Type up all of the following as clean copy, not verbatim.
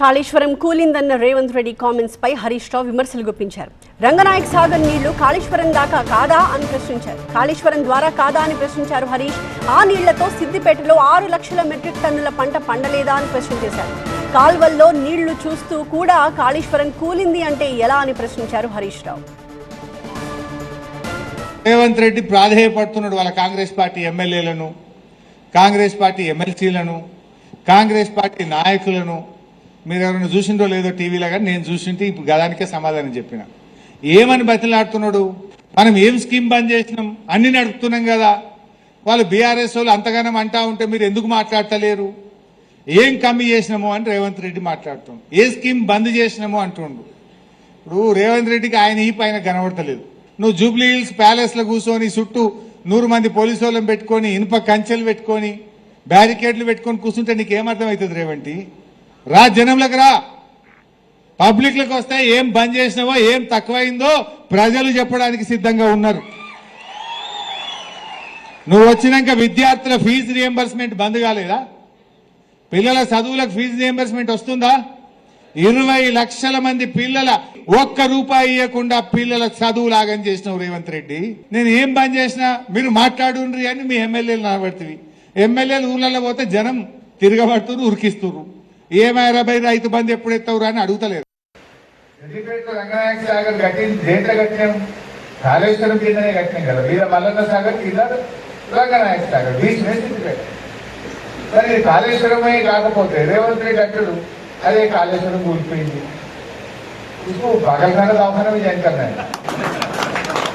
Kaleshwaram కూలిందన్న Revanth Reddy comments పై హరీష్ రావు విమర్శలు గుప్పించారు. రంగనాయక్ సాగర్ నీళ్లు కాళేశ్వరం దాకా కాదా అని ప్రశ్నించారు. కాళేశ్వరం ద్వారా కాదా అని ప్రశ్నించారు హరీష్. ఆ నీళ్లతో సిద్దిపేటలో 6 లక్షల మెట్రిక్ టన్నుల పంట పండలేదా అని ప్రశ్న చేశారు. కాల్వల్లో నీళ్లు చూస్తూ కూడా కాళేశ్వరం కూలింది అంటే ఎలా అని ప్రశ్నించారు హరీష్ రావు. రేవంత్ రెడ్డి ప్రాధేయపడుతున్నాడు వాళ్ళ కాంగ్రెస్ పార్టీ ఎమ్మెల్యేలను, కాంగ్రెస్ పార్టీ ఎమ్మెల్సీలను, కాంగ్రెస్ పార్టీ నాయకులను. మీరు ఎవరైనా చూసిండో లేదో టీవీలో, కానీ నేను చూసింటే ఇప్పుడు గదానికే సమాధానం చెప్పిన. ఏమని బతిలాడుతున్నాడు? మనం ఏం స్కీమ్ బంద్ చేసినాం, అన్ని నడుపుతున్నాం కదా. వాళ్ళు బీఆర్ఎస్ వాళ్ళు అంతగానం అంటా ఉంటే మీరు ఎందుకు మాట్లాడతలేరు? ఏం కమ్మి చేసినామో అని రేవంత్ రెడ్డి మాట్లాడుతుండు. ఏ స్కీమ్ బంద్ చేసినామో అంటుండు. ఇప్పుడు రేవంత్ రెడ్డికి ఆయన ఈ పైన కనబడతలేదు. నువ్వు జూబ్లీ హిల్స్ ప్యాలెస్లో కూర్చొని చుట్టూ 100 మంది పోలీసు వాళ్ళని పెట్టుకొని, ఇనుప కంచెలు పెట్టుకొని, బ్యారికేడ్లు పెట్టుకొని కూర్చుంటే నీకేమర్థం అవుతుంది? రేవంటి రా, జనంలోకి రా, పబ్లిక్లకు వస్తే ఏం బంద్ చేసినావో, ఏం తక్కువైందో ప్రజలు చెప్పడానికి సిద్ధంగా ఉన్నారు. నువ్వు వచ్చినాక విద్యార్థుల ఫీజు రియంబర్స్మెంట్ బంద్ కాలేదా? పిల్లల చదువులకు ఫీజు రియంబర్స్మెంట్ వస్తుందా? 20 లక్షల మంది పిల్లల ₹1 ఇవ్వకుండా పిల్లల చదువు లాగని చేసినావు రేవంత్ రెడ్డి. నేను ఏం బంద్ చేసినా మీరు మాట్లాడుండ్రి అని మీ ఎమ్మెల్యేలు నిలబడుతుంది. ఎమ్మెల్యేలు ఊళ్ళలో పోతే జనం తిరగబడుతున్నారు, ఉరికిస్తున్నారు. ఏమైనా రైతు బంధు ఎప్పుడు ఎత్తవురా అని అడుగుతలేరు. రంగనాయక సాగర్ కట్టింది దేంట్లో కట్టినాం? కాళేశ్వరం కిందనే కట్టినాం కదా. వీర మల్లన్న సాగర్ కింద రంగనాయక సాగర్ బీచ్ వేసి. మరి కాళేశ్వరమే కాకపోతే రేవంత్ రెడ్డి అంటాడు అదే కాళేశ్వరం కూలిపోయింది, उसको पागलखाना दवाखाना में ज्वाइन करना है,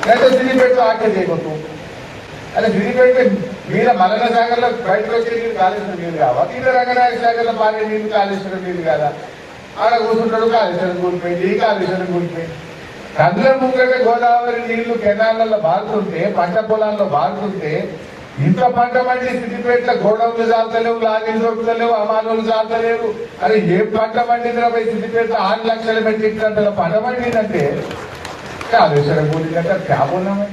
नहीं तो सिद्धिपेट तो आके देखो तुम. अरे सिद्धिपेट में मीरा मलना सागर बयట వచ్చే నీళ్ళు కాళేశ్వరం నీళ్ళు కావా? ఇదే రంగనాయక సాగర్లో పారే నీళ్ళు కాళేశ్వరం నీళ్ళు కదా. ఆడ కూర్చుంటాడు, కాళేశ్వరం కూలిపోయింది, కాళేశ్వరం కూలిపోయింది. కండ్ల ముంగట గోదావరి నీళ్లు కెనాలలో బారుతుంటే, పంట పొలాల్లో బారుతుంటే, ఇంత పంట పండి సిద్దిపేటలో గోడౌన్లు చాలతలేవు, లారీలు దొరుకుతలేవు, అమాలు చాలతలేరు. అరే ఏం పంట పండిందిరా పోయి సిద్దిపేటలో 6 లక్షల మెట్రిక్ టన్నుల పంట పండిందంటే కాళేశ్వరం కూలిందంటే క్యాబ్ ఉన్నామే.